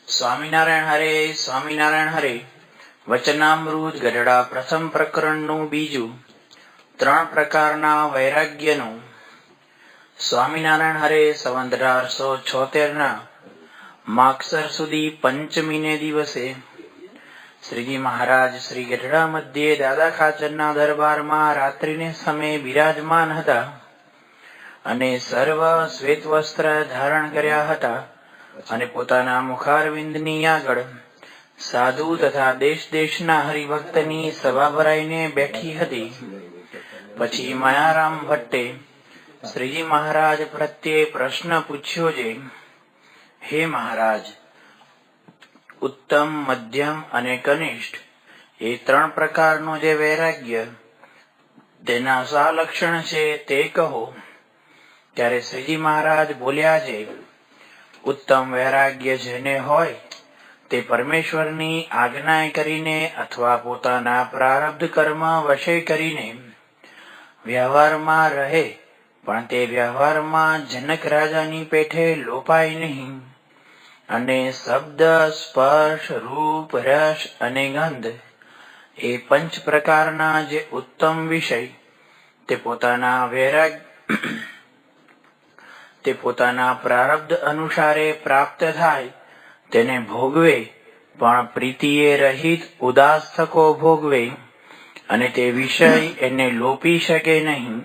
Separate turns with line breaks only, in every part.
સ્વામિનારાયણ હરે, સ્વામિનારાયણ હરે. વચનામૃત ગઢડા પ્રથમ પ્રકરણનું બીજું. 3 પ્રકારના વૈરાગ્યનું. સ્વામિનારાયણ હરે સંવત 1876 માગસર સુધી પંચમીને દિવસે શ્રીજી મહારાજ શ્રી ગઢડા મધ્યે દાદા ખાચરના દરબારમાં રાત્રિને સમયે બિરાજમાન હતા અને સર્વ શ્વેત વસ્ત્ર ધારણ કર્યા હતા અને પોતાના મુખારવિંદની આગળ સાધુ તથા દેશ દેશના હરિભક્તની સભા ભરાઈને બેઠી હતી. પછી માયારામ ભટ્ટે શ્રીજી મહારાજ પ્રત્યે પ્રશ્ન પૂછ્યો છે, હે મહારાજ, ઉત્તમ, મધ્યમ અને કનિષ્ઠ એ 3 પ્રકારનો જે વૈરાગ્ય તેના શા લક્ષણ છે તે કહો. ત્યારે શ્રીજી મહારાજ બોલ્યા છે, ઉત્તમ વૈરાગ્ય જેને હોય તે પરમેશ્વરની આજ્ઞા કરીને અથવા પોતાના પ્રારબ્ધ કર્મ વશે કરીને વ્યવહારમાં રહે, પણ તે વ્યવહારમાં જનક રાજાની પેઠે લોપાય નહીં અને શબ્દ, સ્પર્શ, રૂપ, રસ અને ગંધ એ 5 પ્રકારના જે ઉત્તમ વિષય તે પોતાના પ્રારબ્ધ અનુસારે પ્રાપ્ત થાય તેને ભોગવે, પણ પ્રીતિએ રહિત ઉદાસ થકો ભોગવે અને તે વિષય એને લોપી શકે નહીં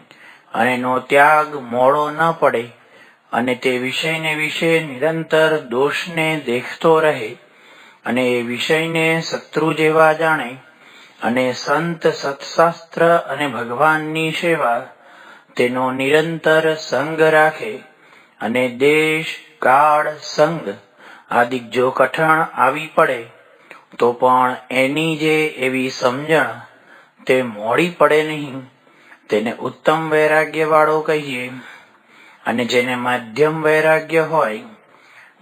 અને એનો ત્યાગ મોડો ન પડે અને તે વિષયને વિશે નિરંતર દોષને દેખતો રહે અને એ વિષયને શત્રુ જેવા જાણે અને સંત, સત્શાસ્ત્ર અને ભગવાનની સેવા તેનો નિરંતર સંગ રાખે અને દેશ, કાળ, સંગ આદિ જો કઠણ આવી પડે તો પણ એની જે એવી સમજણ તે મોડી પડે નહીં, તેને ઉત્તમ વૈરાગ્ય વાળો કહીએ. અને જેને મધ્યમ વૈરાગ્ય હોય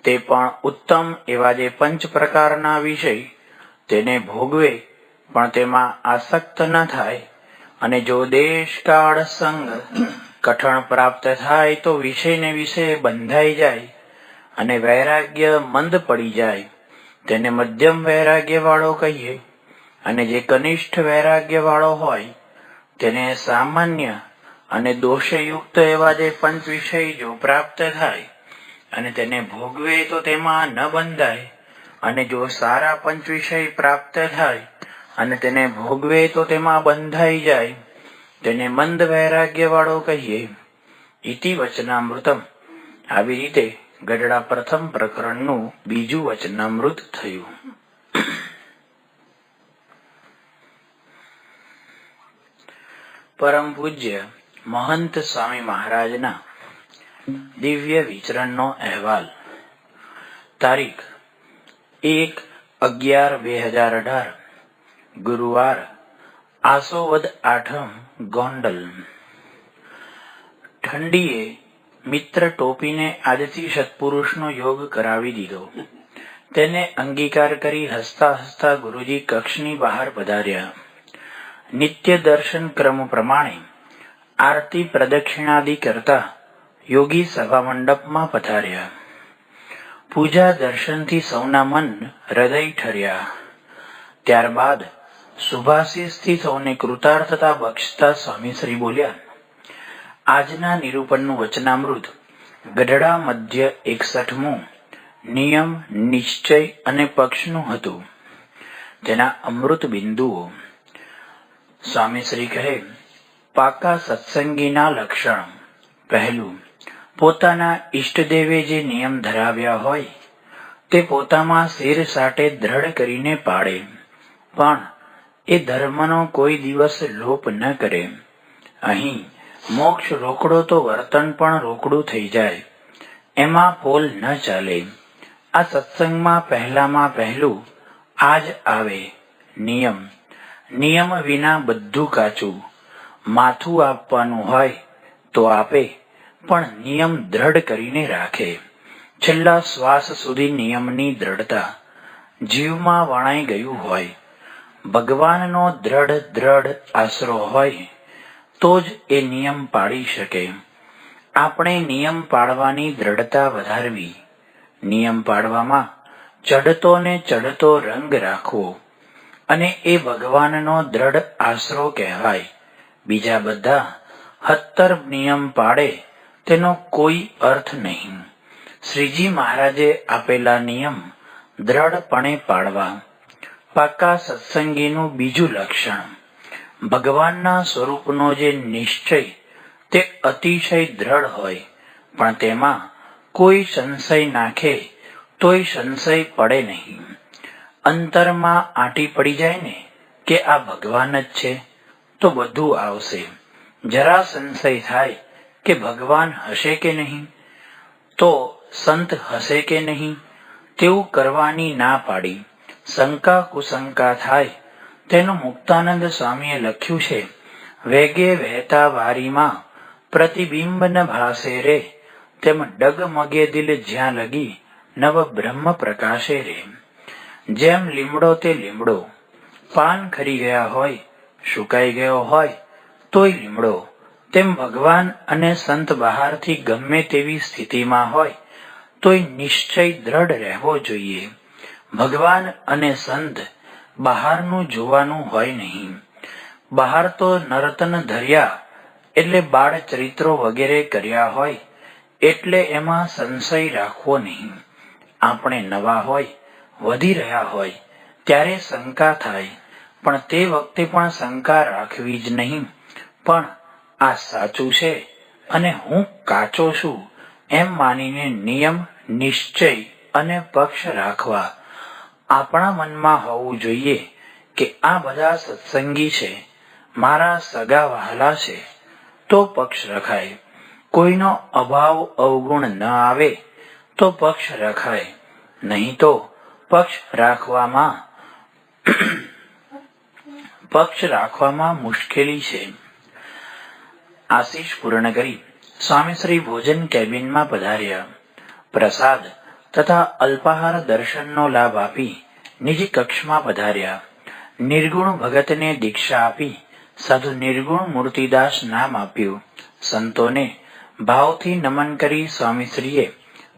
તે પણ ઉત્તમ એવા જે 5 પ્રકારના વિષય તેને ભોગવે, પણ તેમાં આસક્ત ન થાય અને જો દેશ, કાળ, સંગ કઠણ પ્રાપ્ત થાય તો વિષયને વિશે બંધાઈ જાય અને વૈરાગ્ય મંદ પડી જાય, તેને મધ્યમ વૈરાગ્ય વાળો કહીએ. અને જે કનિષ્ઠ વૈરાગ્ય વાળો હોય તેને સામાન્ય અને દોષયુક્ત એવા જે 5 વિષય જો પ્રાપ્ત થાય અને તેને ભોગવે તો તેમાં ન બંધાય અને જો સારા 5 વિષય પ્રાપ્ત થાય અને તેને ભોગવે તો તેમાં બંધાઈ જાય, તેને મંદ વૈરાગ્ય વાળો કહીએ. ઇતિ વચનામૃતમ. આવી રીતે ગઢડા પ્રથમ પ્રકરણનું બીજું વચનામૃત થયું. પરમ પૂજ્ય મહંત સ્વામી મહારાજના દિવ્ય વિચરણનો અહેવાલ. તારીખ 1/11/2018 ગુરુવાર, આસો વદ 8મ, ગોંડલ. ઠંડીએ મિત્ર ટોપીને આજથી સત્પુરુષનો યોગ કરાવી દીધો. તેને અંગીકાર કરી હસતા હસતા ગુરુજી કક્ષની બહાર પધાર્યા. નિત્ય દર્શન ક્રમ પ્રમાણે આરતી પ્રદક્ષિણાદિ કરતા યોગી સભા મંડપમાં પધાર્યા. પૂજા દર્શનથી સૌના મન હૃદય ઠર્યા. ત્યારબાદ શુભાશીષથી સૌને કૃતાર્થતા બક્ષતા સ્વામીશ્રી બોલ્યા, આજના નિરૂપણનું વચનામૃત ગઢડા મધ્ય 61મું નિયમ, નિશ્ચય અને પક્ષનું હતું. તેના અમૃત બિંદુઓ. સ્વામીશ્રી કહે, પાકા સત્સંગીના લક્ષણ. પહેલું, પોતાના ઈષ્ટદેવે જે નિયમ ધરાવ્યા હોય તે પોતામાં શિર સાટે દ્રઢ કરીને પાડે, પણ એ ધર્મનો કોઈ દિવસ લોપ ન કરે. અહીં મોક્ષ રોકડો તો વર્તન પણ રોકડું થઈ જાય, એમાં પોલ ન ચાલે. આ સત્સંગમાં પહેલામાં પહેલું આ જ આવે, નિયમ. નિયમ વિના બધું કાચું. માથું આપવાનું હોય તો આપે, પણ નિયમ દ્રઢ કરીને રાખે. છેલ્લા શ્વાસ સુધી નિયમની દ્રઢતા જીવમાં વણાઈ ગયું હોય. ભગવાનનો દ્રઢ આશરો હોય તો જ એ નિયમ પાળી શકે. આપણે નિયમ પાળવાની દ્રઢતા વધારવી. નિયમ પાળવામાં ચડતો ને ચડતો રંગ રાખવો, અને એ ભગવાનનો દ્રઢ આશરો કહેવાય. બીજા બધા 70 નિયમ પાડે તેનો કોઈ અર્થ નહીં. શ્રીજી મહારાજે આપેલા નિયમ દ્રઢપણે પાડવા. પાકા સત્સંગીનું બીજું લક્ષણ, ભગવાનના સ્વરૂપનો જે નિશ્ચય તે અતિશય દ્રઢ હોય, પણ તેમાં કોઈ સંશય નાખે તોય સંશય પડે નહીં. અંતરમાં આંટી પડી જાય ને કે આ ભગવાન જ છે તો બધું આવશે. જરા સંશય થાય કે ભગવાન હશે કે નહીં, તો સંત હશે કે નહીં, તેવું કરવાની ના પાડી. શંકા કુશંકા થાય તેનું મુક્તાનંદ સ્વામીએ લખ્યું છે, વેગે વહેતા વારીમાં પ્રતિબિંબ ન ભાસે રે, તેમ ડગમગે દિલ જ્યાં લગી નવ બ્રહ્મ પ્રકાશે રે. જેમ લીમડો તે લીમડો, પાન ખરી ગયા હોય, સુકાઈ ગયો હોય તોય લીમડો, તેમ ભગવાન અને સંત બહારથી ગમે તેવી સ્થિતિમાં હોય તોય નિશ્ચય દ્રઢ રહેવો જોઈએ. ભગવાન અને સંત બહારનું જોવાનું હોય નહીં. બહાર તો નર્તન ધર્યા એટલે બાળ ચરિત્રો વગેરે કર્યા હોય એટલે એમાં સંશય રાખવો નહીં. આપણે નવા હોય, વધી રહ્યા હોય ત્યારે શંકા થાય, પણ તે વખતે પણ શંકા રાખવી જ નહીં. પણ આ સાચું છે અને હું કાચો છું એમ માનીને નિયમ, નિશ્ચય અને પક્ષ રાખવા. આપણા મનમાં હોવું જોઈએ કે આ બધા સત્સંગી છે, મારા સગા વહાલા છે, તો પક્ષ રખાય. કોઈનો અભાવ અવગુણ ન આવે તો પક્ષ રખાય, નહીં તો પક્ષ રાખવામાં મુશ્કેલી છે. આશીષ પૂર્ણ કરી સ્વામીશ્રી ભોજન કેબિનમાં પધાર્યા. પ્રસાદ તથા અલ્પાહાર દર્શનનો લાભ આપી નિજ કક્ષમાં પધાર્યા. નિર્ગુણ ભગતને દીક્ષા આપી સાધુ નિર્ગુણ મૂર્તિદાસ નામ આપ્યું. સંતોને ભાવથી નમન કરી સ્વામીશ્રીએ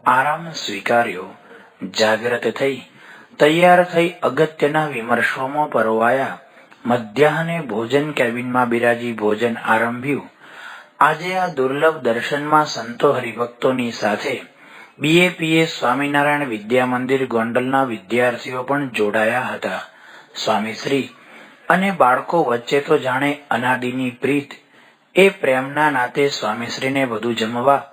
આરામ સ્વીકાર્યો. જાગ્રત થઈ તૈયાર થઈ અગત્યના વિમર્શોમાં પરોવાયા. મધ્યાહને ભોજન કેબિનમાં બિરાજી ભોજન આરંભ્યું. આજે આ દુર્લભ દર્શનમાં સંતો હરિભક્તોની સાથે BAPS સ્વામિનારાયણ વિદ્યા મંદિર ગોંડલના વિદ્યાર્થીઓ પણ જોડાયા હતા. સ્વામીશ્રી અને બાળકો વચ્ચે તો જાણે અનાદિની પ્રીત. એ પ્રેમના નાતે સ્વામીશ્રીને વધુ જમવા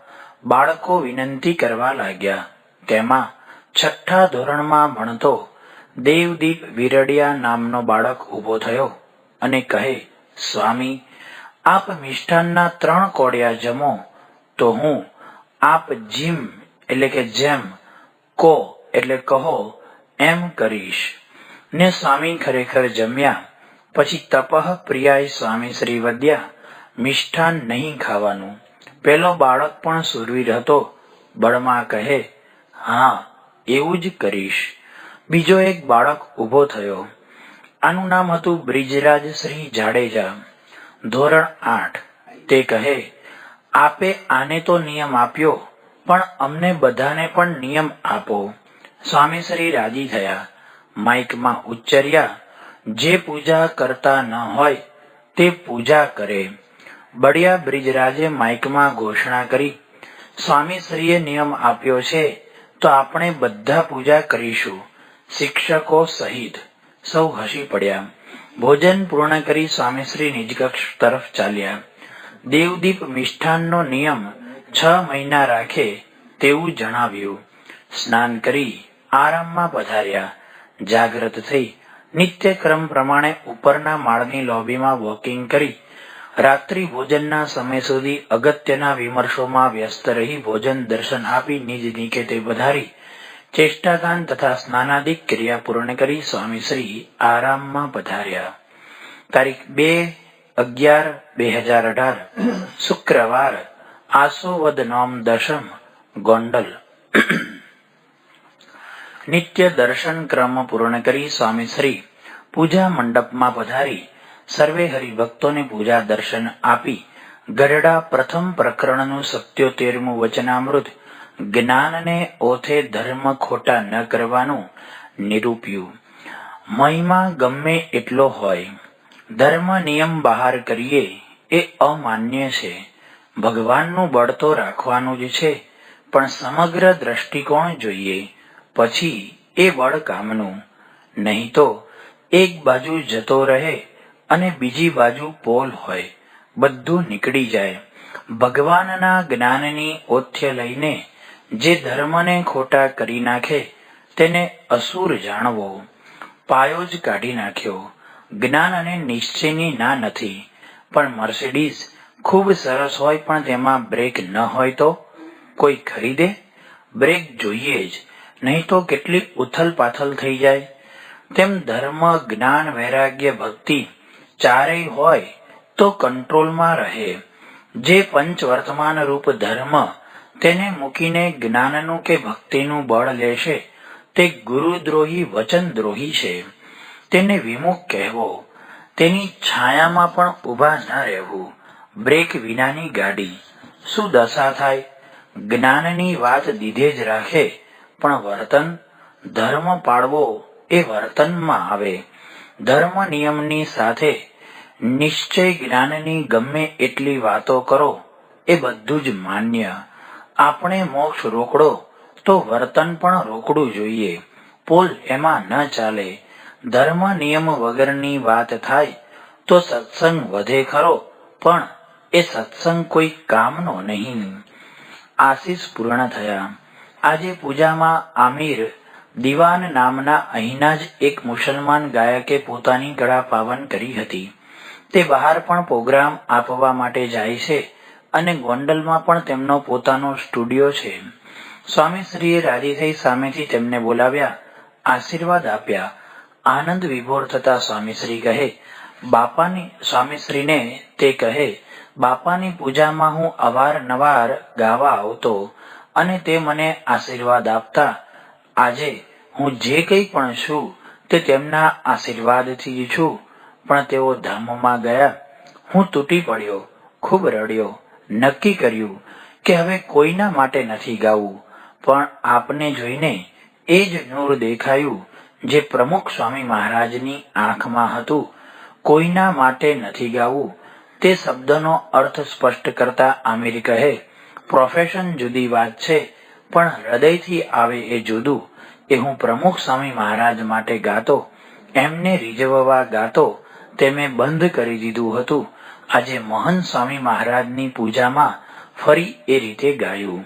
બાળકો વિનંતી કરવા લાગ્યા. તેમાં 6થા ધોરણમાં ભણતો દેવદીપ વિરડિયા નામનો બાળક ઊભો થયો અને કહે, સ્વામી, આપ મિષ્ટાનના 3 કોડિયા જમો તો હું આપ જીમ એટલે કે જેમ, કો એટલે કહો એમ કરીશ. ને સ્વામી ખરેખર જમ્યા. પછી તપઃ પ્રિયાય સ્વામીશ્રી વધ્યા. મિષ્ટાન નહીં ખાવાનું. પેલો બાળક પણ સુરવીર હતો. બળમાં કહે, હા એવું જ કરીશ. બીજો એક બાળક ઊભો થયો. આનું નામ હતું બ્રિજરાજ શ્રી જાડેજા, ધોરણ 8. તે કહે, આપે આને તો નિયમ આપ્યો, પણ અમને બધાને પણ નિયમ આપો. સ્વામીશ્રી રાજી થયા. માઇકમાં ઉચ્ચર્યા, જે પૂજા કરતા ન હોય તે પૂજા કરે. બળિયા બ્રિજરાજે માઇકમાં ઘોષણા કરી, સ્વામીશ્રીએ નિયમ આપ્યો છે તો આપણે બધા પૂજા કરીશું, શિક્ષકો સહિત. સૌ હસી પડ્યા. ભોજન પૂર્ણ કરી સ્વામીશ્રી નિજકક્ષ તરફ ચાલ્યા. દેવદીપ મિષ્ઠાનનો નિયમ 6 મહિના રાખે તેવું જણાવ્યું. સ્નાન કરી આરામમાં પધાર્યા. જાગ્રત થઈ નિત્યક્રમ પ્રમાણે ઉપરના માળની લોબીમાં વોકિંગ કરી રાત્રિ ભોજનના સમય સુધી અગત્યના વિમર્શોમાં વ્યસ્ત રહી ભોજન દર્શન આપી નિજ નિકેતે પધારી ચેષ્ટાગાન તથા સ્નાનાદિક ક્રિયા પૂર્ણ કરી સ્વામીશ્રી આરામમાં પધાર્યા. તારીખ 2/11/2018 શુક્રવાર, આસો વદ નોમ દશમ, ગોંડલ. નિત્ય દર્શન ક્રમ પૂર્ણ કરી સ્વામીશ્રી પૂજા મંડપમાં પધારી સર્વે હરિભક્તોને પૂજા દર્શન આપી ગરડા પ્રથમ પ્રકરણનું 77મું વચનામૃત જ્ઞાનને ઓથે ધર્મ ખોટા ન કરવાનું નિરૂપ્યું. મહિમા ગમે એટલો હોય, ધર્મ નિયમ બહાર કરીએ એ અમાન્ય છે. ભગવાનનું બળ તો રાખવાનું જ છે, પણ સમગ્ર દ્રષ્ટિકોણ જોઈએ, પછી એ બળ કામનું. નહીં તો એક બાજુ જતો રહે અને બીજી બાજુ પોલ હોય, બધું નીકળી જાય. ભગવાનના જ્ઞાનની ઓથ્ય લઈને જે ધર્મને ખોટા કરી નાખે તેને અસુર જાણવો. પાયો જ કાઢી નાખ્યો. જ્ઞાન અને નિશ્ચયની ના નથી, પણ મર્સિડીઝ ખૂબ સરસ હોય પણ તેમાં બ્રેક ન હોય તો કોઈ ખરીદે? બ્રેક જોઈએ જ, નહીં તો કેટલી ઉથલ પાથલ થઈ જાય. તેમ ધર્મ, જ્ઞાન, વૈરાગ્ય, ભક્તિ ચારેય હોય તો કંટ્રોલમાં રહે. જે પંચ વર્તમાન રૂપ ધર્મ તેને મૂકીને જ્ઞાનનું કે ભક્તિનું બળ લેશે તે ગુરુદ્રોહી, વચનદ્રોહી છે. તેને વિમુખ કહેવો. તેની છાયામાં પણ ઊભા ન રહેવું. બ્રેક વિનાની ગાડી. શું દશા થાય? જ્ઞાનની વાત દીધે જ રાખે, પણ વર્તન? ધર્મ પાળવો એ વર્તનમાં આવે. ધર્મ નિયમની સાથે નિશ્ચય જ્ઞાનની ગમે એટલી વાતો કરો એ બધું જ માન્ય. આપણે મોક્ષ રોકડો તો વર્તન પણ રોકડું જોઈએ. પોલ એમાં ન ચાલે. ધર્મ નિયમ વગરની વાત થાય તો સત્સંગ વધે ખરો, પણ એ સત્સંગ કોઈ કામનો નહીં. આશીષ પૂર્ણ થયા. આજે પૂજામાં આમિર દિવાન નામના અહીંના જ એક મુસલમાન ગાયકે પોતાની ગળા પાવન કરી હતી. તે બહાર પણ પ્રોગ્રામ આપવા માટે જાય છે અને ગોંડલમાં પણ તેમનો પોતાનો સ્ટુડિયો છે. સ્વામીશ્રીએ રાજી થઈ સામેથી તેમને બોલાવ્યા, આશીર્વાદ આપ્યા. આનંદ વિભોર થતા સ્વામીશ્રી કહે, બાપાની સ્વામીશ્રીને તે કહે, બાપાની પૂજામાં હું અવારનવાર ગાવા આવતો અને તે મને આશીર્વાદ આપતા. આજે હું જે કંઈ પણ છું તે તેમના આશીર્વાદથી જ છું. પણ તેઓ ધામમાં ગયા. હું તૂટી પડ્યો, ખૂબ રડ્યો. નક્કી કર્યું કે હવે કોઈના માટે નથી ગાવું, પણ આપને જોઈને એ જ નૂર દેખાયું જે પ્રમુખ સ્વામી મહારાજની આંખમાં હતું. કોઈના માટે નથી ગાવું તે શબ્દનો અર્થ સ્પષ્ટ કરતા આમિર કહે, પ્રોફેશન જુદી વાત છે, પણ હૃદયથી આવે એ જુદું. એ હું પ્રમુખ સ્વામી મહારાજ માટે ગાતો, એમને રીઝવવા ગાતો, તે મેં બંધ કરી દીધું હતું. આજે મહંત સ્વામી મહારાજની પૂજામાં ફરી એ રીતે ગાયું.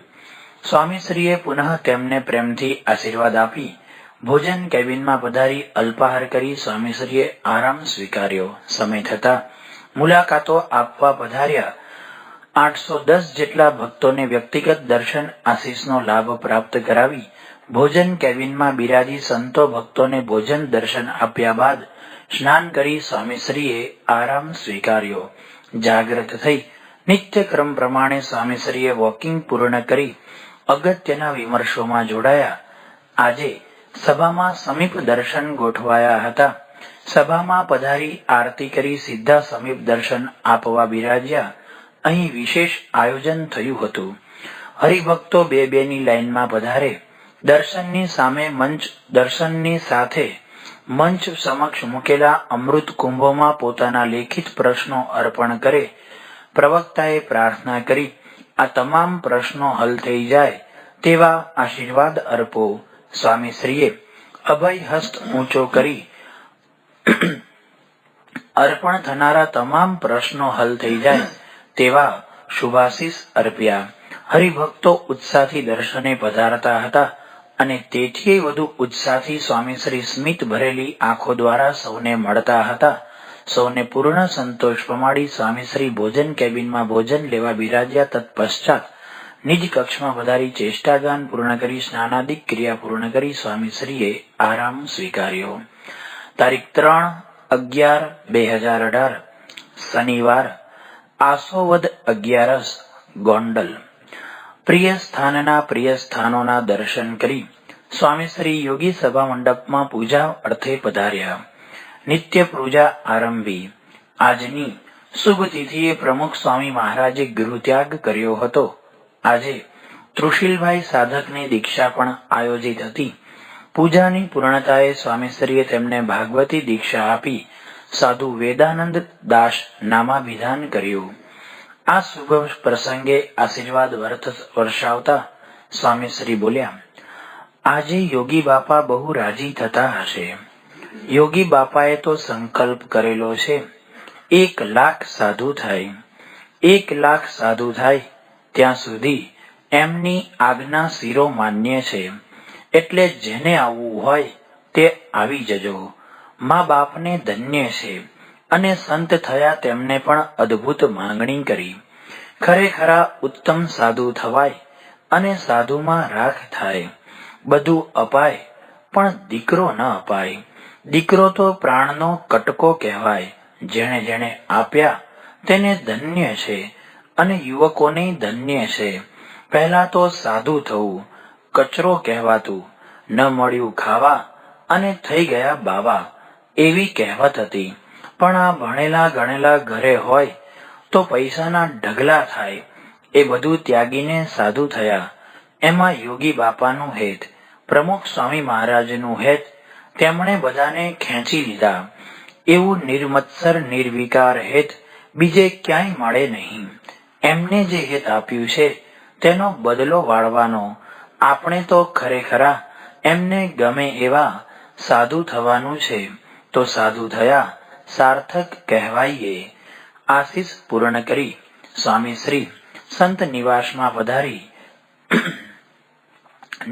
સ્વામીશ્રીએ પુનઃ તેમને પ્રેમથી આશીર્વાદ આપી ભોજન કેબિનમાં પધારી અલ્પાહાર કરી સ્વામીશ્રીએ આરામ સ્વીકાર્યો. સમય થતા મુલાકાતો આપવા પધાર્યા 810 જેટલા ભક્તોને વ્યક્તિગત દર્શન આશીષનો લાભ પ્રાપ્ત કરાવી ભોજન કેબિનમાં બિરાજી સંતો ભક્તોને ભોજન દર્શન આપ્યા બાદ સ્નાન કરી સ્વામીશ્રીએ આરામ સ્વીકાર્યો. જાગૃત થઈ નિત્યક્રમ પ્રમાણે સ્વામીશ્રીએ વોકિંગ પૂર્ણ કરી અગત્યના વિમર્શોમાં જોડાયા. આજે સભામાં સમીપ દર્શન ગોઠવાયા હતા. સભામાં પધારી આરતી કરી સીધા સમીપ દર્શન આપવા બિરાજ્યા. અહીં વિશેષ આયોજન થયું હતું. હરિભક્તો બે ની લાઈનમાં પધારે. દર્શનની સામે દર્શનની સાથે મંચ સમક્ષ મૂકેલા અમૃત કુંભોમાં પોતાના લેખિત પ્રશ્નો અર્પણ કરે. પ્રવક્તાએ પ્રાર્થના કરી, આ તમામ પ્રશ્નો હલ થઈ જાય તેવા આશીર્વાદ અર્પો. સ્વામીશ્રીએ અભય હસ્ત ઊંચો કરી અર્પણ થનારા તમામ પ્રશ્નો હલ થઈ જાય તેવા શુભાશીષ અર્પ્યા. હરિભક્તો ઉત્સાહથી દર્શને પધારતા હતા અને તેથી વધુ ઉત્સાહથી સ્વામીશ્રી સ્મિત ભરેલી આંખો દ્વારા સૌને મળતા હતા. સૌને પૂર્ણ સંતોષ પમાડી સ્વામીશ્રી ભોજન કેબિનમાં ભોજન લેવા બિરાજ્યા. તત્પશ્ચાત નિજ કક્ષમાં પધારી ચેષ્ટાગાન પૂર્ણ કરી સ્નાનાદિક ક્રિયા પૂર્ણ કરી સ્વામીશ્રીએ આરામ સ્વીકાર્યો. તારીખ 3/11/2018 શનિવાર, આસોવદ 11 ગોંડલ. પ્રિય સ્થાનના પ્રિય સ્થાનોના દર્શન કરી સ્વામીશ્રી યોગી સભા મંડપમાં પૂજા અર્થે પધાર્યા. નિત્ય પૂજા આરંભી. આજની શુભ તિથિએ પ્રમુખ સ્વામી મહારાજે ગૃહત્યાગ કર્યો હતો. આજે તૃષિલભાઈ સાધકની દીક્ષા પણ આયોજિત હતી. પૂજાની પૂર્ણતાએ સ્વામીશ્રીએ તેમને ભાગવતી દીક્ષા આપી સાધુ વેદાનંદ દાસ નામાભિધાન કર્યું. આ શુભ પ્રસંગે આશીર્વાદ વર્ષાવતા સ્વામીશ્રી બોલ્યા, આજે યોગી બાપા બહુ રાજી થતા હશે. યોગી બાપાએ તો સંકલ્પ કરેલો છે 1,00,000 સાધુ થાય. 1,00,000 સાધુ થાય ત્યાં સુધી એમની આજ્ઞા શિરો માન્ય છે. એટલે જેને આવવું હોય તે આવી જજો. મા બાપને ધન્ય છે અને સંત થયા તેમને પણ અદ્ભુત માંગણી કરી. ખરેખરા ઉત્તમ સાધુ થવાય અને સાધુમાં રાખ થાય. બધું અપાય પણ દીકરો ન અપાય. દીકરો તો પ્રાણનો કટકો કહેવાય. જેણે જેણે આપ્યા તેને ધન્ય છે અને યુવકોને ધન્ય છે. પહેલા તો સાધુ થવું કચરો કહેવાતું, ન મળ્યું ખાવા અને થઈ ગયા બાવા, એવી કહેવત હતી. પણ આ ભણેલા ગણેલા ઘરે હોય તો પૈસાના ઢગલા થાય. એ બધું ત્યાગીને સાધુ થયા. એમાં યોગી બાપાનું હેત, પ્રમુખ સ્વામી મહારાજનું હેત તેમણે બધાને ખેંચી લીધા. એવું નિર્મત્સર નિર્વિકાર હેત બીજે ક્યાંય મળે નહીં. એમને જે હેત આપ્યું છે તેનો બદલો વાળવાનો. આપણે તો ખરેખરા એમને ગમે એવા સાધુ થવાનું છે તો સાધુ થયા સાર્થક કહેવાઈએ. આશીષ પૂર્ણ કરી સ્વામીશ્રી સંત નિવાસમાં પધારી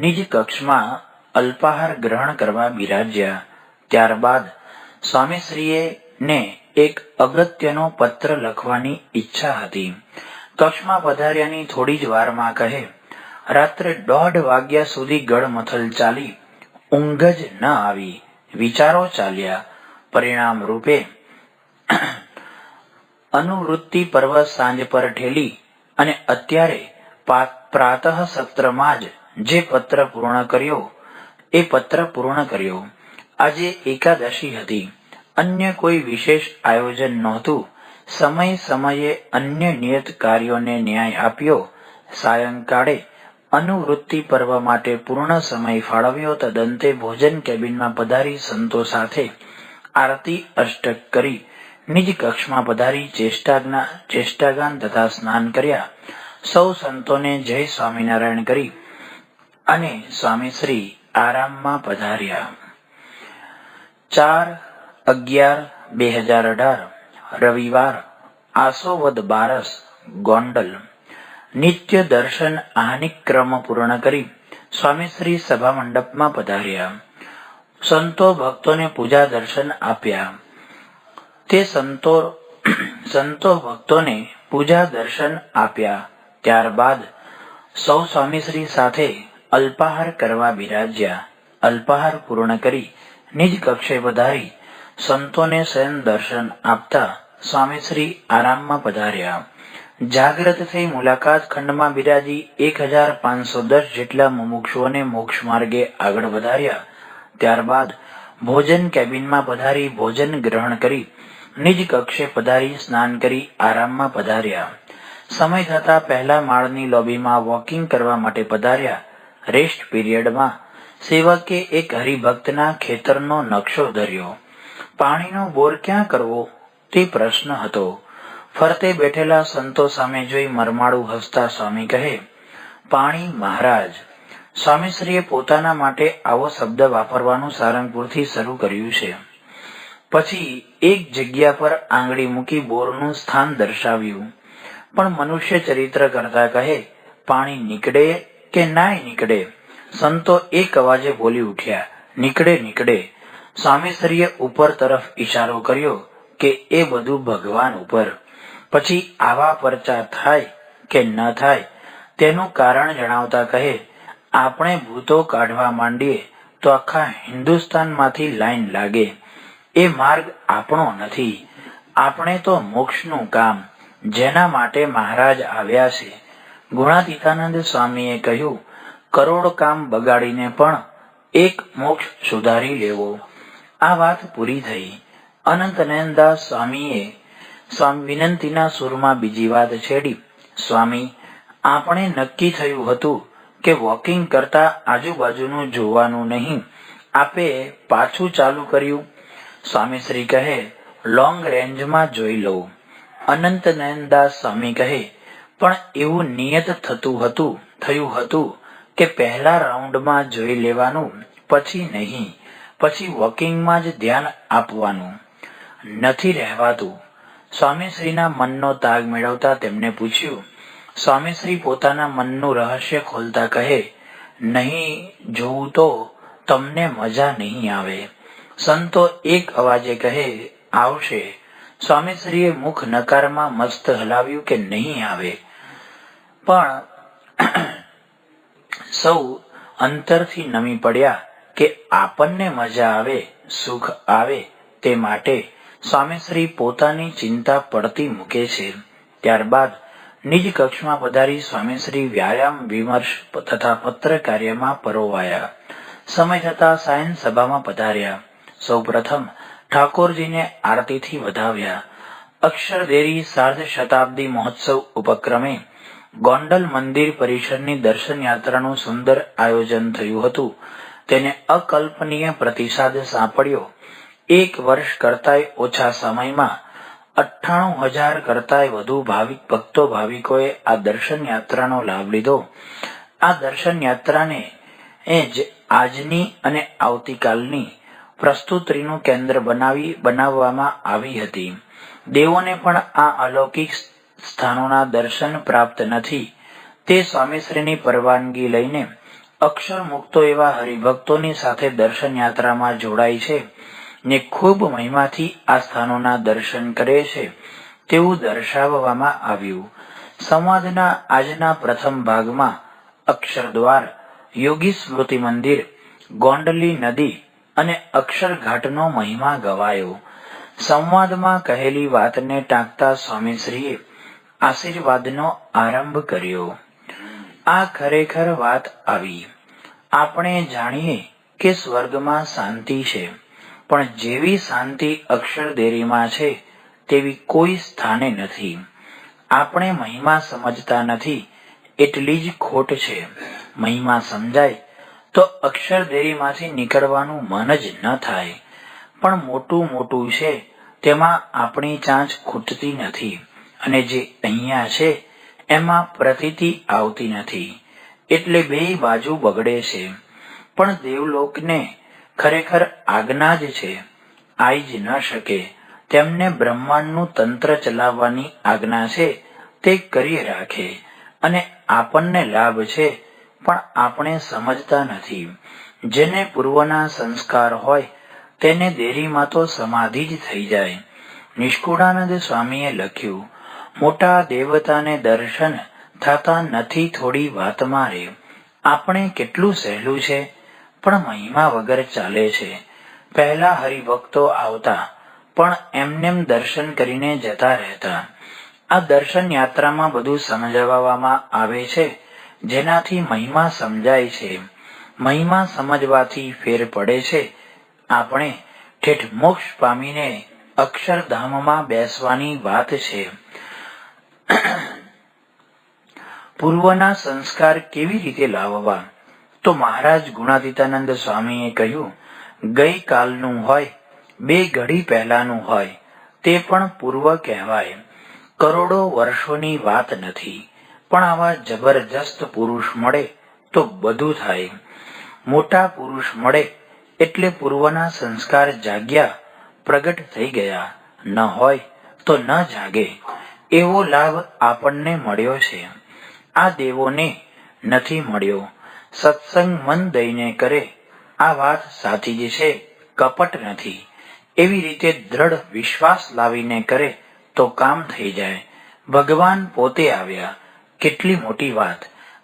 નિજ કક્ષમાં અલ્પાહાર ગ્રહણ કરવા બિરાજ્યા. ત્યારબાદ સ્વામીશ્રીએ ને એક અગત્યનો પત્ર લખવાની ઈચ્છા હતી. કક્ષમાં પધાર્યાની થોડી જ વારમાં કહે, રાત્રે 1:30 વાગ્યા સુધી ગળમથલ ચાલી, ઊંઘ જ ન આવી. વિચારો ચાલ્યા. પરિણામ રૂપે અનુવૃત્તિ પર્વ સાંજ પર ઠેલી અને અત્યારે પ્રાતઃ સત્રમાં જ જે પત્ર પૂર્ણ કર્યો. આજે એકાદશી હતી. અન્ય કોઈ વિશેષ આયોજન નહોતું. સમયે અન્ય નિયત કાર્યોને ન્યાય આપ્યો. સાયંકાળે અનુવૃત્તિ પર્વ માટે પૂર્ણ સમય ફાળવ્યો. તદંતે ભોજન કેબિનમાં પધારી સંતો સાથે આરતી અષ્ટક કરી નિજ કક્ષમાં પધારી ચેષ્ટાગાન તથા સ્નાન કર્યા. સૌ સંતોને જય સ્વામિનારાયણ કરી અને સ્વામીશ્રી આરામમાં પધાર્યા. 4/11/2018 રવિવાર, આસો વદ બારસ, ગોંડલ. નિત્ય દર્શન આહનિક ક્રમ પૂર્ણ કરી સ્વામીશ્રી સભા મંડપમાં પધાર્યા. સંતો ભક્તોને પૂજા દર્શન આપ્યા. તે સંતો ભક્તોને પૂજા દર્શન આપ્યા. ત્યારબાદ સૌ સ્વામીશ્રી સાથે અલ્પાહાર કરવા બિરાજ્યા. અલ્પાહાર પૂર્ણ કરી નિજ કક્ષે પધારી સંતોને શયન દર્શન આપતા સ્વામીશ્રી આરામમાં પધાર્યા. જાગ્રત થઈ મુલાકાત ખંડમાં બિરાજી 1510 જેટલા મુમુક્ષુઓને મોક્ષ માર્ગે આગળ વધાર્યા. ત્યારબાદ ભોજન કેબિનમાં પધારી ભોજન ગ્રહણ કરી નિજ કક્ષે પધારી સ્નાન કરી આરામમાં પધાર્યા. સમય થતા પહેલા માળની લોબીમાં વોકિંગ કરવા માટે પધાર્યા. રેસ્ટ પીરિયડમાં સેવકે એક હરિભક્તના ખેતરનો નકશો ધર્યો. પાણીનો બોર ક્યાં કરવો તે પ્રશ્ન હતો. ફરતે બેઠેલા સંતો સામે જોઈ મરમાળું હસતા સ્વામી કહે, પાણી મહારાજ. સ્વામીશ્રીએ પોતાના માટે આવો શબ્દ વાપરવાનું સારંગપુરથી શરૂ કર્યું છે. પછી એક જગ્યા પર આંગળી મૂકી બોરનું સ્થાન દર્શાવ્યું. પણ મનુષ્ય ચરિત્ર કરતા કહે, પાણી નીકળે કે નાય નીકળે? સંતો એક અવાજે બોલી ઉઠ્યા, નીકળે નીકળે. સ્વામીશ્રીએ ઉપર તરફ ઈશારો કર્યો કે એ બધું ભગવાન ઉપર. પછી આવા પરચા થાય કે ન થાય તેનું કારણ જણાવતા કહે, આપણે ભૂતો કાઢવા માંડીએ તો આખા હિન્દુસ્તાનમાંથી લાઈન લાગે. એ માર્ગ આપણો નથી. આપણે તો મોક્ષનું કામ, જેના માટે મહારાજ આવ્યા છે. ગુણાતીતાનંદ સ્વામીએ કહ્યું, કરોડ કામ બગાડીને પણ એક મોક્ષ સુધારી લેવો. આ વાત પૂરી થઈ. અનંતનયનદાસ સ્વામીએ વિનંતીના સૂરમાં બીજી વાત છેડી, સ્વામી, આપણે નક્કી થયું હતું કે વોકિંગ કરતા આજુબાજુનું જોવાનું નહીં. આપે પાછું ચાલુ કર્યું. સ્વામીશ્રી કહે, લોંગ રેન્જમાં જોઈ લઉં. અનંત નયનદાસ સ્વામી કહે, પણ એવું નિયત થયું હતું કે પહેલા રાઉન્ડમાં જોઈ લેવાનું, પછી નહીં, પછી વોકિંગમાં જ ધ્યાન આપવાનું. નથી રહેવાતું. સ્વામીશ્રીના મનનો તાગ મેળવતા તેમને પૂછ્યું. સ્વામીશ્રી પોતાના મનનું રહસ્ય ખોલતા કહે, નહીં જોવું તો તમને મજા નહીં આવે. સંતો એક અવાજે કહે, આવશે. સ્વામીશ્રીએ મુખ નકારમાં મસ્ત હલાવ્યું કે નહીં આવે. પણ સૌ અંતરથી નમી પડ્યા કે આપણને મજા આવે, સુખ આવે, તે માટે સ્વામીશ્રી પોતાની ચિંતા પડતી મૂકે છે. ત્યારબાદ નિજ કક્ષમાં પધારી સ્વામીશ્રી વ્યાયામ, વિમર્શ તથા પત્ર કાર્યમાં પરોવાયા. સમય થતા સાયન સભામાં પધાર્યા. સૌ પ્રથમ ઠાકોરજીને આરતીથી વધાવ્યા. અક્ષરદેરી સાર્ધ શતાબ્દી મહોત્સવ ઉપક્રમે ગોંડલ મંદિર પરિસરની દર્શન યાત્રાનું સુંદર આયોજન થયું હતું. તેને અકલ્પનીય પ્રતિસાદ સાંપડ્યો. 1 વર્ષ કરતાંય ઓછા સમયમાં 98,000 કરતાંય વધુ ભાવિકોએ આ દર્શન યાત્રાનો લાભ લીધો. આ દર્શન યાત્રાને જ આજની અને આવતીકાલની પ્રસ્તુતિનું કેન્દ્ર બનાવવામાં આવી હતી. દેવોને પણ આ અલૌકિક સ્થાનોના દર્શન પ્રાપ્ત નથી. તે સ્વામીશ્રીની પરવાનગી લઈને અક્ષર મુક્તો એવા હરિભક્તોની સાથે દર્શન યાત્રામાં જોડાય છે ને ખૂબ મહિમાથી આ સ્થાનોના દર્શન કરે છે તેવું દર્શાવવામાં આવ્યું. સંવાદના આજના પ્રથમ ભાગમાં અક્ષરદ્વાર, યોગી સ્મૃતિ મંદિર, ગોંડલી નદી અને અક્ષરઘાટનો મહિમા ગવાયો. સંવાદમાં કહેલી વાતને ટાંકતા સ્વામીશ્રીએ આશીર્વાદનો આરંભ કર્યો. આ ખરેખર વાત આવી. આપણે જાણીએ કે સ્વર્ગમાં શાંતિ છે, પણ જેવી શાંતિ અક્ષરદેરીમાં છે તેવી કોઈ સ્થાને નથી. આપણે મહિમા સમજતા નથી, એટલી જ ખોટ છે. મહિમા સમજાય તો અક્ષરદેરીમાંથી નીકળવાનું મન જ ન થાય. પણ મોટું છે તેમાં આપણી ચાંચ ખૂટતી નથી, અને જે અહીંયા છે એમાં પ્રતીતિ આવતી નથી. એટલે બેય બાજુ બગડે છે. પણ દેવલોકને ખરેખર આજ્ઞા જ છે, આવી જ ન શકે. તેમને બ્રહ્માંડનું તંત્ર ચલાવવાની આજ્ઞા છે, તે કરી રાખે. અને આપણને લાભ છે, પણ આપણે સમજતા નથી. જેને પૂર્વના સંસ્કાર હોય તેને દેરીમાં તો સમાધિ જ થઈ જાય. નિષ્કુળાનંદ સ્વામીએ લખ્યું, મોટા દેવતાને દર્શન થતા નથી થોડી વાત મારે. આપણે કેટલું સહેલું છે, પણ મહિમા વગર ચાલે છે. પહેલા હરિભક્તો આવતા, પણ એમનેમ દર્શન કરીને જતા રહેતા. આ દર્શન યાત્રામાં બધું સમજાવવામાં આવે છે, જેનાથી મહિમા સમજાય છે. મહિમા સમજવાથી ફેર પડે છે. આપણે ઠેઠ મોક્ષ પામીને અક્ષરધામમાં બેસવાની વાત છે. પૂર્વના સંસ્કાર કેવી રીતે લાવવા? તો મહારાજ ગુણાતીતાનંદ સ્વામીએ કહ્યું, ગઈ કાલનું હોય, 2 ઘડી પહેલાનું હોય, તે પણ પૂર્વ કહેવાય. કરોડો વર્ષોની વાત નથી, પણ આવા જબરજસ્ત પુરુષ મળે તો બધું થાય. મોટા પુરુષ મળે એટલે પૂર્વના સંસ્કાર જાગ્યા, પ્રગટ થઈ ગયા. ન હોય તો ન જાગે. એવો લાભ આપણને મળ્યો છે. આ દેવોને નથી મળ્યો. સત્સંગ મન દઈને કરે, આ વાત સાચી જ છે, કપટ નથી. એવી રીતે દ્રઢ વિશ્વાસ લાવીને કરે તો કામ થઈ જાય. ભગવાન પોતે આવ્યા, કેટલી મોટી વાત.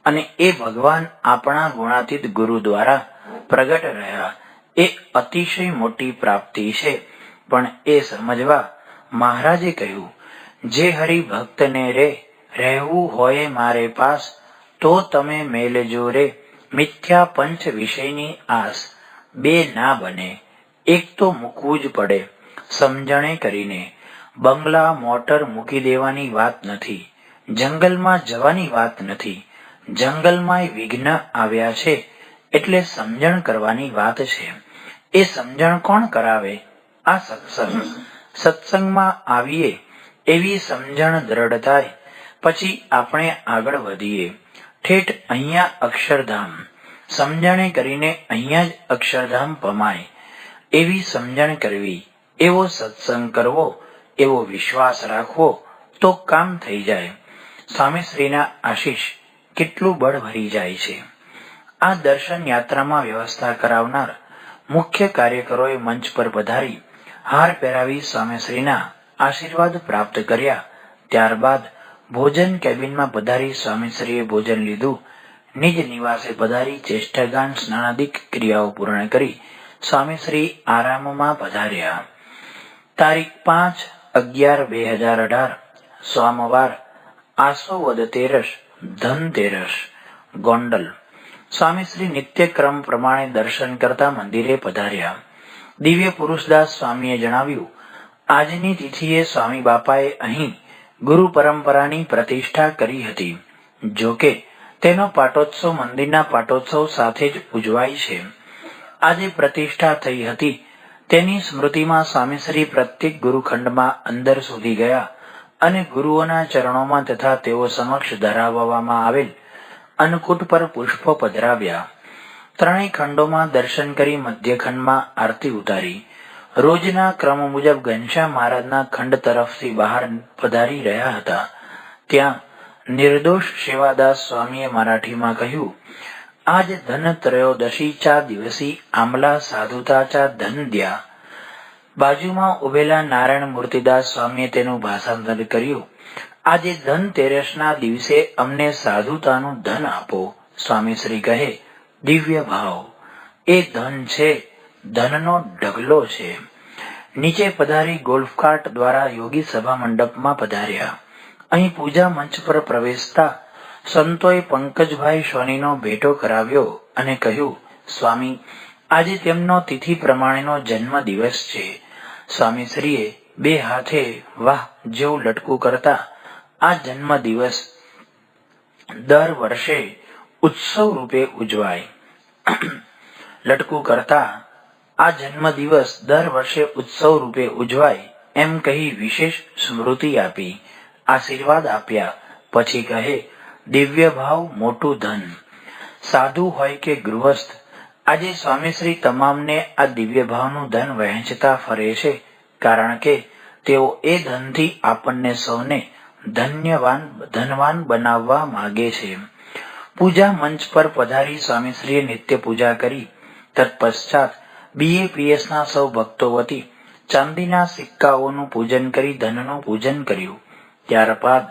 અને એ ભગવાન આપણા ગુણાતીત ગુરુ દ્વારા પ્રગટ રહ્યા, એ અતિશય મોટી પ્રાપ્તિ છે. પણ એ સમજવા મહારાજે કહ્યું, જે હરિભક્તને રહેવું હોય મારે પાસ, તો તમે મેલજો રે મિથ્યા પંચ વિષયની આસ. 2 ના બને, એક તો મૂકવું જ પડે સમજણે કરીને. બંગલા મોટર મૂકી દેવાની વાત નથી, જંગલમાં જવાની વાત નથી, જંગલમાં વિઘ્ન આવ્યા છે એટલે સમજણ કરવાની વાત છે. એ સમજણ કોણ કરાવે? આ સત્સંગ. સત્સંગમાં આવીએ એવી સમજણ દ્રઢ થાય પછી આપણે આગળ વધીએ. ઠેઠ અહીંયા અક્ષરધામ. સમજણે કરીને અહીંયા જ અક્ષરધામ પમાય એવી સમજણ કરવી, એવો સત્સંગ કરવો, એવો વિશ્વાસ રાખવો તો કામ થઈ જાય. સ્વામીશ્રીના આશીષ કેટલું બળ ભરી જાય છે. આ દર્શન યાત્રામાં વ્યવસ્થા કરાવનાર મુખ્ય કાર્યકરોએ મંચ પર પધારી હાર પહેરાવી સ્વામીશ્રીના આશીર્વાદ પ્રાપ્ત કર્યા. ત્યારબાદ ભોજન કેબિનમાં પધારી સ્વામીશ્રીએ ભોજન લીધું. નિજ નિવાસે પધારી ચેષ્ટાગાન સ્નાનાદિક ક્રિયાઓ પૂર્ણ કરી સ્વામીશ્રી આરામમાં પધાર્યા. તારીખ 5/11/2018 સોમવાર, આસો વદ તેરસ, ધનતેરસ, ગોંડલ. સ્વામીશ્રી નિત્યક્રમ પ્રમાણે દર્શન કરતા મંદિરે પધાર્યા. દિવ્ય પુરુષદાસ સ્વામીએ જણાવ્યું, આજની તિથિએ સ્વામી બાપાએ અહીં ગુરુ પરંપરાની પ્રતિષ્ઠા કરી હતી. જોકે તેનો પાટોત્સવ મંદિરના પાટોત્સવ સાથે જ ઉજવાય છે. આજે પ્રતિષ્ઠા થઈ હતી તેની સ્મૃતિમાં સ્વામીશ્રી પ્રત્યેક ગુરુખંડમાં અંદર સુધી ગયા અને ગુરુઓના ચરણોમાં તથા તેઓ સમક્ષ ધરાવવામાં આવેલ અન્નકૂટ પર પુષ્પો પધરાવ્યા. ત્રણેય ખંડોમાં દર્શન કરી મધ્યખંડમાં આરતી ઉતારી. રોજના ક્રમ મુજબ ઘનશ્યામ મહારાજના ખંડ તરફથી બહાર પધારી રહ્યા હતા. ત્યાં નિર્દોષ સેવાદાસ સ્વામીએ મરાઠીમાં કહ્યું, આજ ધન ત્રયોદશી ચા દિવસી આમલા સાધુતા ચા ધન દ્યા. બાજુમાં ઉભેલા નારાયણ મૂર્તિદાસ સ્વામીએ તેનું ભાષાંતર કર્યું, આજે ધનતેરસના દિવસે અમને સાધુતાનું ધન આપો. સ્વામીશ્રી કહે, દિવ્ય ભાવ એ ધન છે, ધનનો ઢગલો છે. નીચે પધારી ગોલ્ફકાર્ટ દ્વારા યોગી સભા મંડપમાં પધાર્યા. અહીં પૂજા મંચ પર પ્રવેશતા સંતોએ પંકજભાઈ સોનીનો ભેટો કરાવ્યો અને કહ્યું, સ્વામી, આજે તેમનો તિથિ પ્રમાણેનો જન્મ દિવસ છે. સ્વામીશ્રીએ બે હાથે વાહ જેવું લટકું કરતા આ જન્મ દિવસ દર વર્ષે ઉત્સવ રૂપે ઉજવાય. લટકું કરતા આ જન્મ દિવસ દર વર્ષે ઉત્સવ રૂપે ઉજવાય એમ કહી વિશેષ સ્મૃતિ આપી, આશીર્વાદ આપ્યા. પછી કહે, દિવ્ય ભાવ મોટું ધન. સાધુ હોય કે ગૃહસ્થ, આજે સ્વામીશ્રી તમામને આ દિવ્ય ભાવનું ધન વહેંચતા ફરે છે. કારણ કે તેઓ એ ધનથી આપણને સૌને ધનવાન બનાવવા માગે છે. પૂજા મંચ પર પધારી સ્વામીશ્રીએ નિત્ય પૂજા કરી. તત્પશ્ચાત BAPSના સૌ ભક્તો વતી ચાંદીના સિક્કાઓનું પૂજન કરી ધનનું પૂજન કર્યું. ત્યારબાદ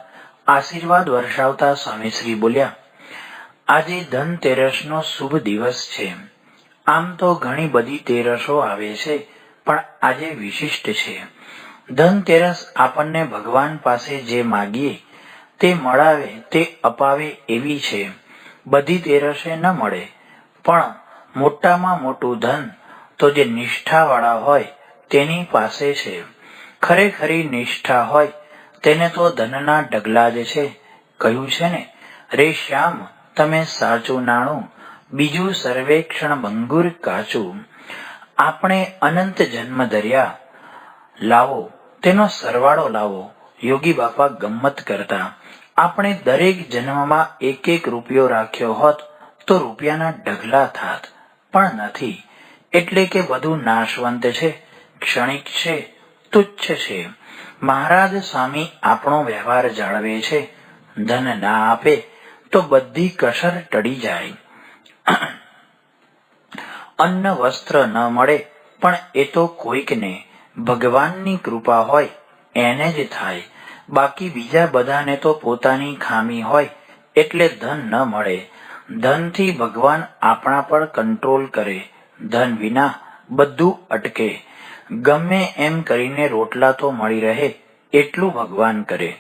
આશીર્વાદ વર્ષાવતા સ્વામીશ્રી બોલ્યા, આજે ધનતેરસનો શુભ દિવસ છે. આમ તો ઘણી બધી તેરસો આવે છે, પણ આજે વિશિષ્ટ છે. ધનતેરસ આપણને ભગવાન પાસે જે માગીએ તે મળાવે, તે અપાવે એવી છે. બધી તેરસે ન મળે, પણ મોટામાં મોટું ધન તો જે નિષ્ઠાવાળા હોય તેની પાસે છે. ખરેખરી નિષ્ઠા હોય તેને તો ધનના ઢગલા જ છે. કહ્યું છે ને, રે શ્યામ તમે સાચું નાણું, બીજું સર્વેક્ષણ ભંગુર કાચું. આપણે અનંત જન્મ ધર્યા, લાવો તેનો સરવાળો લાવો. યોગી બાપા ગમ્મત કરતા, આપણે દરેક જન્મમાં એક એક રૂપિયો રાખ્યો હોત તો રૂપિયાના ઢગલા થાત, પણ નથી. એટલે કે બધું નાશવંત છે, ક્ષણિક છે, તુચ્છ છે. મહારાજ સ્વામી આપણો વ્યવહાર જાળવે છે. ધન ના આપે તો બધી કસર ટળી જાય. અન્ન વસ્ત્ર ન મળે પણ એ તો કોઈકને ભગવાનની કૃપા હોય એને જ થાય. બાકી બીજા બધાને તો પોતાની ખામી હોય એટલે ધન ન મળે. ધનથી ભગવાન આપણા પર કંટ્રોલ કરે. ધન વિના બધું અટકે. ગમે એમ કરીને રોટલા તો મળી રહે એટલું ભગવાન કરે,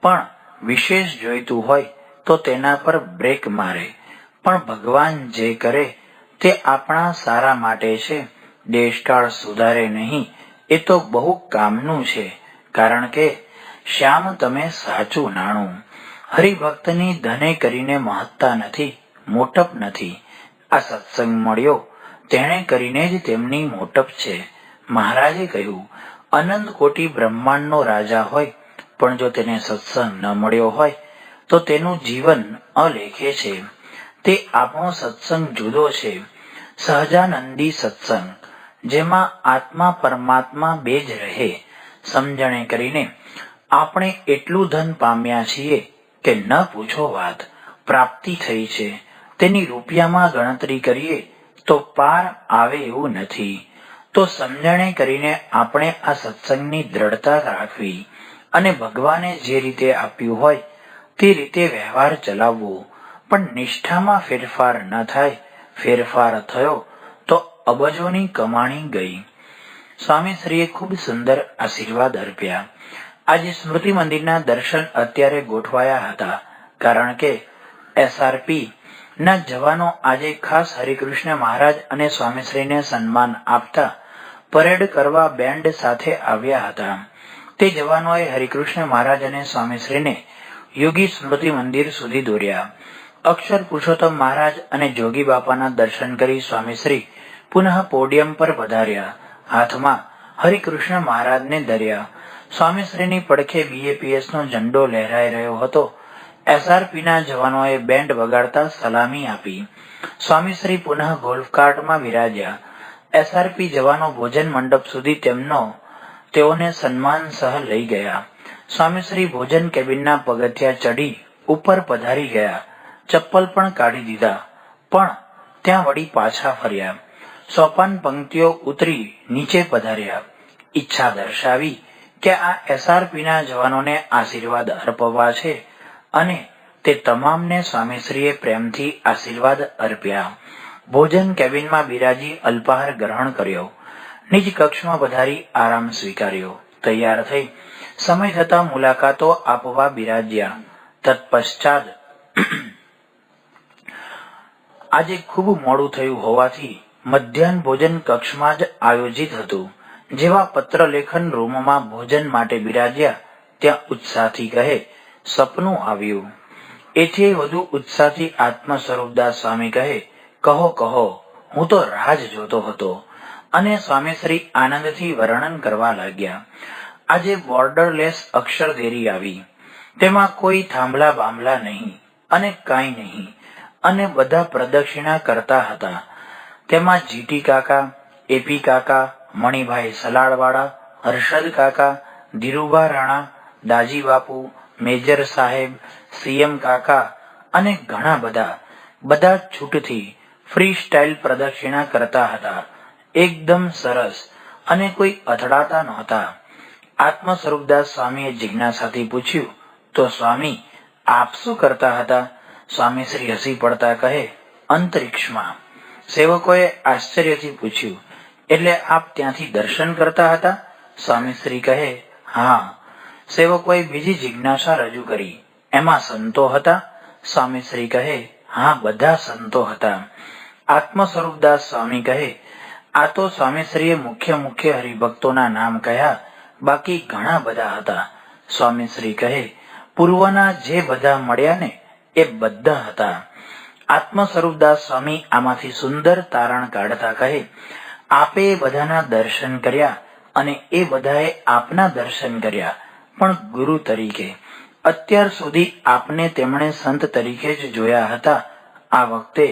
પણ વિશેષ જોઈતું હોય તો તેના પર બ્રેક મારે. પણ ભગવાન જે કરે તે આપણા સારા માટે છે. દેશકાળ સુધારે નહીં એ તો બહુ કામનું છે. કારણ કે શ્યામ તમે સાચું નાણું. હરિભક્તની ધને કરીને મહત્તા નથી, મોટપ નથી. આ સત્સંગ મળ્યો તેણે કરીને જ તેમની મોટપ છે. મહારાજે કહ્યું, અનંત કોટી બ્રહ્માંડનો રાજા હોય પણ જો તેને સત્સંગ ન મળ્યો હોય તો તેનું જીવન અલેખે છે. તે આપણો સત્સંગ જુદો છે, સહજાનંદી સત્સંગ, જેમાં આત્મા પરમાત્મા બે જ રહે. સમજણે કરીને આપણે એટલું ધન પામ્યા છીએ કે ન પૂછો વાત. પ્રાપ્તિ થઈ છે તેની રૂપિયામાં ગણતરી કરીએ તો પાર આવે એવું નથી. તો સમજણે કરીને આપણે આ સત્સંગની દ્રઢતા રાખવી અને ભગવાને જે રીતે આપ્યું હોય તે રીતે વ્યવહાર ચલાવવો. પણ નિષ્ઠામાં ફેરફાર ન થાય. ફેરફાર થયો તો અબજોની કમાણી ગઈ. સ્વામીશ્રીએ ખૂબ સુંદર આશીર્વાદ અર્પ્યા. આજે સ્મૃતિ મંદિરના દર્શન અત્યારે ગોઠવાયા હતા, કારણ કે SRP ના જવાનો આજે ખાસ હરિકૃષ્ણ મહારાજ અને સ્વામીશ્રીને સન્માન આપતા પરેડ કરવા બેન્ડ સાથે આવ્યા હતા. તે જવાનોએ હરિકૃષ્ણ મહારાજ અને સ્વામીશ્રીને યોગી સ્મૃતિ મંદિર સુધી દોર્યા. અક્ષર પુરુષોત્તમ મહારાજ અને જોગી બાપાના દર્શન કરી સ્વામીશ્રી પુનઃ પોડિયમ પર પધાર્યા. હાથમાં હરિકૃષ્ણ મહારાજને ધર્યા. સ્વામીશ્રીની પડખે BAPS નો ઝંડો લહેરાઈ રહ્યો હતો. SRPના જવાનોએ બેન્ડ વગાડતા સલામી આપી. સ્વામીશ્રી પુનઃ ગોલ્ફ કાર્ટમાં વિરાજ્યા. SRP જવાનો ભોજન મંડપ સુધી તેઓને સન્માન સહ લઈ ગયા. સ્વામીશ્રી ભોજન કેબિનના પગથિયા ચડી ઉપર પધારી ગયા. ચપ્પલ પણ કાઢી દીધા, પણ ત્યાં વળી પાછા ફર્યા. સોપાન પંક્તિઓ ઉતરી નીચે પધાર્યા. ઈચ્છા દર્શાવી કે આ SRPના જવાનોને આશીર્વાદ અર્પવા છે અને તે તમામને સ્વામીશ્રીએ પ્રેમથી આશીર્વાદ અર્પ્યા. ભોજન કેબિનમાં બિરાજી અલ્પાહાર ગ્રહણ કર્યો. નિજ કક્ષમાં પધારી આરામ સ્વીકાર્યો. તૈયાર થઈ સમય થતા મુલાકાતો આપવા બિરાજ્યા. તત્પશ્ચાત આજે ખૂબ મોડું થયું હોવાથી મધ્યાહન ભોજન કક્ષમાં જ આયોજિત હતું. જેવા પત્રલેખન રૂમમાં ભોજન માટે બિરાજ્યા ત્યાં ઉત્સાહથી કહે, સપનું આવ્યું. એથી વધુ ઉત્સાહથી આત્મ સ્વરૂપદાસ સ્વામી કહે, કહો કહો, હું તો રાહ જ જોતો હતો. અને સ્વામીશ્રી આનંદથી વર્ણન કરવા લાગ્યા. આજે બોર્ડરલેસ અક્ષરદેરી આવી. તેમાં કોઈ થાંભલા બાંભલા નહીં અને કાંઈ નહીં, અને બધા પ્રદક્ષિણા કરતા હતા. તેમાં GT કાકા, AP કાકા, મણિભાઈ સલાડવાળા, હર્ષદ કાકા, ધીરુભા રાણા, દાજી બાપુ, મેજર સાહેબ, CM કાકા અને ઘણા બધા છૂટથી ફ્રી સ્ટાઇલ પ્રદક્ષિણા કરતા હતા. એકદમ સરસ અને કોઈ અથડાતા નહોતા. આત્મ સ્વરૂપદાસ સ્વામીએ જિજ્ઞાસાથી પૂછ્યું, તો સ્વામી આપ શું કરતા હતા? સ્વામીશ્રી હસી પડતા કહે, અંતરિક્ષમાં. સેવકોએ આશ્ચર્યથી પૂછ્યું, એટલે આપ ત્યાંથી દર્શન કરતા હતા? સ્વામીશ્રી કહે, હા. સેવકોએ બીજી જિજ્ઞાસા રજૂ કરી, એમાં સંતો હતા? સ્વામીશ્રી કહે, હા, બધા સંતો હતા. આત્મ સ્વરૂપદાસ સ્વામી કહે, આ તો સ્વામીશ્રીએ મુખ્ય હરિભક્તોના નામ કહ્યા, બાકી ઘણા બધા હતા. સ્વામીશ્રી કહે, પૂર્વના જે બધા મળ્યા ને એ બધા હતા. આત્મ સ્વરૂપદાસ સ્વામી આમાંથી સુંદર તારણ કાઢતા કહે, આપે એ બધાના દર્શન કર્યા અને એ બધાએ આપના દર્શન કર્યા, પણ ગુરુ તરીકે. અત્યાર સુધી આપને તેમણે સંત તરીકે જ જોયા હતા. આ વખતે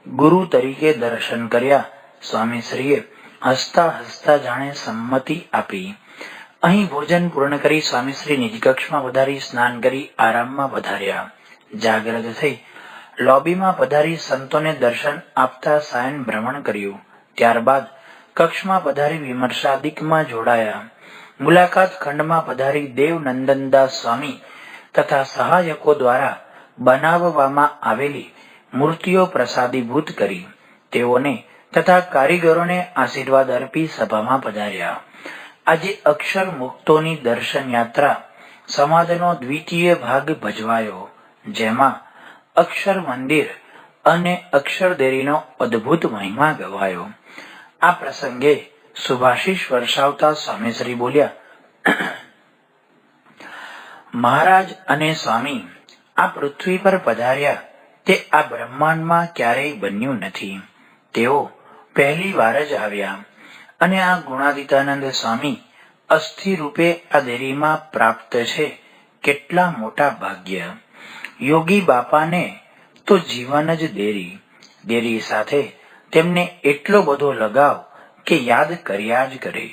ગુરુ તરીકે દર્શન કર્યા. સ્વામીશ્રીએ હસતા હસતા જાણે સંમતિ આપી. અહીં ભોજન પૂર્ણ કરી સ્વામીશ્રી નિજકક્ષમાં પધારી સ્નાન કરી આરામમાં પધાર્યા. જાગ્રત થઈ લોબીમાં પધારી સંતોને દર્શન આપતા સાયન ભ્રમણ કર્યું. ત્યારબાદ કક્ષમાં પધારી વિમર્શાદિકમાં જોડાયા. મુલાકાત ખંડમાં પધારી દેવ નંદનદાસ સ્વામી તથા સહાયકો દ્વારા બનાવવામાં આવેલી મૂર્તિઓ પ્રસાદીભૂત કરી. તેઓને તથા કારીગરોને આશીર્વાદ અર્પી સભામાં પધાર્યા. આજે અક્ષર મુક્તોની દર્શન યાત્રા સમાજનો દ્વિતીય ભાગ ભજવાયો, જેમાં અક્ષર મંદિર અને અક્ષરદેરીનો અદ્ભુત મહિમા ગવાયો. આ પ્રસંગે શુભાશીષ વર્ષાવતા સ્વામીશ્રી બોલ્યા, મહારાજ અને સ્વામી આ પૃથ્વી પર પધાર્યા તે આ બ્રહ્માંડમાં ક્યારેય બન્યું નથી. તેઓ પહેલી વાર જ આવ્યા અને આ ગુણાતીતાનંદ સ્વામી અસ્થિ રૂપે આ દેરીમાં પ્રાપ્ત છે. કેટલા મોટા ભાગ્ય! યોગી બાપાને તો જીવન જ દેરી. દેરી સાથે તેમને એટલો બધો લગાવ કે યાદ કર્યા જ કરે.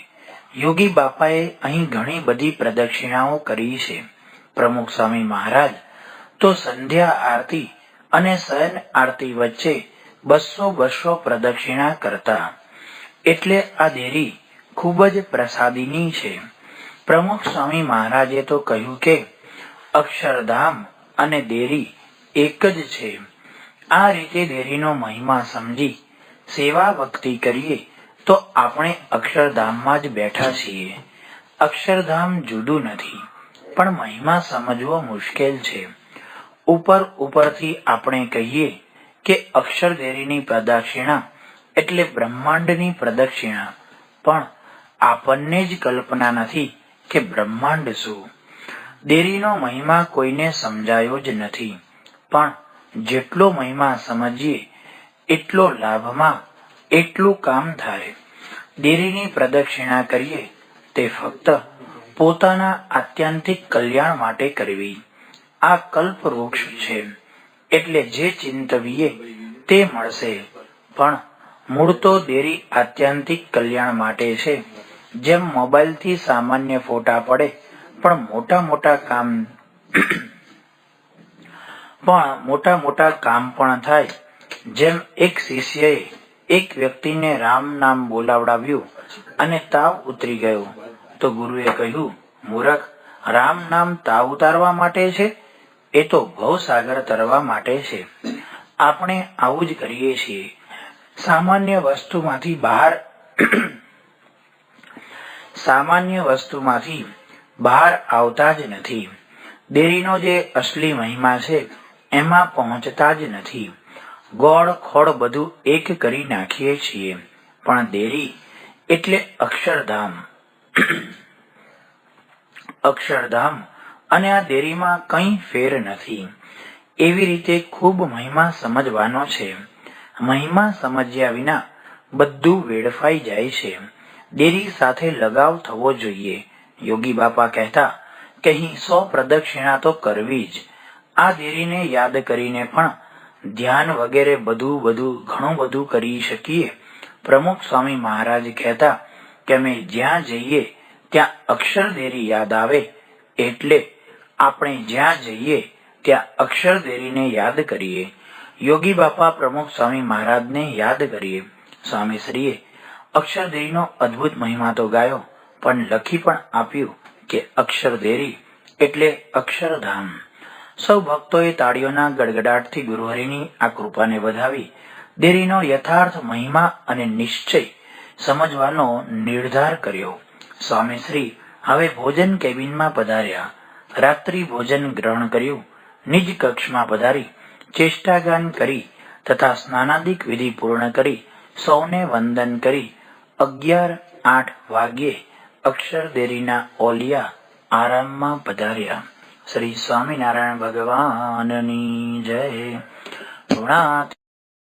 યોગી બાપાએ અહીં ઘણી બધી પ્રદક્ષિણાઓ કરી છે. પ્રમુખ સ્વામી મહારાજ તો સંધ્યા આરતી અને શયન આરતી વચ્ચે 200 પ્રદક્ષિણા કરતા. એટલે આ દેરી ખૂબ જ પ્રસાદીની છે. પ્રમુખ સ્વામી મહારાજે તો કહ્યું કે અક્ષરધામ અને દેરી એક જ છે. આ રીતે દેરીનો મહિમા સમજી સેવા ભક્તિ કરીએ તો આપણે અક્ષરધામમાં જ બેઠા છીએ. અક્ષરધામ જુદું નથી, પણ મહિમા સમજવો મુશ્કેલ છે. ઉપરથી આપણે કહીએ કે અક્ષરદેરીની પ્રદક્ષિણા એટલે બ્રહ્માંડની પ્રદક્ષિણા, પણ આપણને જ કલ્પના નથી કે બ્રહ્માંડ શું. દેરીનો મહિમા કોઈને સમજાયો જ નથી, પણ જેટલો મહિમા સમજીએ એટલો લાભમાં એટલું કામ થાય. દેરીની પ્રદક્ષિણા કરીએ તે ફક્ત પોતાના આત્યંતિક કલ્યાણ માટે કરવી. આ કલ્પવૃક્ષ છે, એટલે જે ચિંતવીએ તે મળશે. પણ મૂળ તો દેરી આત્યંતિક કલ્યાણ માટે છે. જેમ મોબાઈલથી સામાન્ય ફોટા પડે પણ મોટા કામ પણ થાય. જેમ એક શિષ્યએ એક વ્યક્તિને રામ નામ બોલાવડાવ્યું અને તાવ ઉતરી ગયો, તો ગુરુએ કહ્યું, મૂરખ, રામ નામ તાવ ઉતારવા માટે છે? એ તો ભવસાગર તરવા માટે છે. આપણે આવું જ કરીએ છીએ. સામાન્ય વસ્તુમાંથી બહાર આવતા જ નથી. દેરીનો જે અસલી મહિમા છે એમાં પહોંચતા જ નથી. ગોળ ખોળ બધું એક કરી નાખીએ છીએ, પણ દેરી એટલે અક્ષરધામ અને આ દેરીમાં કંઈ ફેર નથી. એવી રીતે ખૂબ મહિમા સમજવાનો છે. મહિમા સમજ્યા વિના બધું વેડફાઈ જાય છે. દેરી સાથે લગાવ થવો જોઈએ. યોગી બાપા કહેતા કે અહીં 100 પ્રદક્ષિણા તો કરવી જ. આ દેરીને યાદ કરીને પણ ધ્યાન વગેરે ઘણું બધું કરી શકીએ. પ્રમુખ સ્વામી મહારાજ કહેતા કે અમે જ્યાં જઈએ ત્યાં અક્ષર દેરી યાદ આવે, એટલે આપણે જ્યાં જઈએ ત્યાં અક્ષર દેરીને યાદ કરીએ. યોગી બાપા પ્રમુખ સ્વામી મહારાજને યાદ કરીએ. સ્વામીશ્રીએ અક્ષરદેરીનો અદ્ભુત મહિમા તો ગાયો, પણ લખી પણ આપ્યું કે અક્ષરદેરી એટલે અક્ષરધામ. સૌ ભક્તોએ તાળીઓના ગડગડાટથી ગુરુહરિની આ કૃપાને વધાવી દેરીનો યથાર્થ મહિમા અને નિશ્ચય સમજવાનો નિર્ધાર કર્યો. સ્વામીશ્રી હવે ભોજન કેબિનમાં પધાર્યા. રાત્રિ ભોજન ગ્રહણ કર્યું. નિજ કક્ષમાં પધારી ચેષ્ટાગાન કરી તથા સ્નાનાદિક વિધિ પૂર્ણ કરી સૌને વંદન કરી 11-8 વાગ્યે અક્ષરદેરીના ઓલિયા આરામમાં પધાર્યા. શ્રી સ્વામિનારાયણ ભગવાનની જય.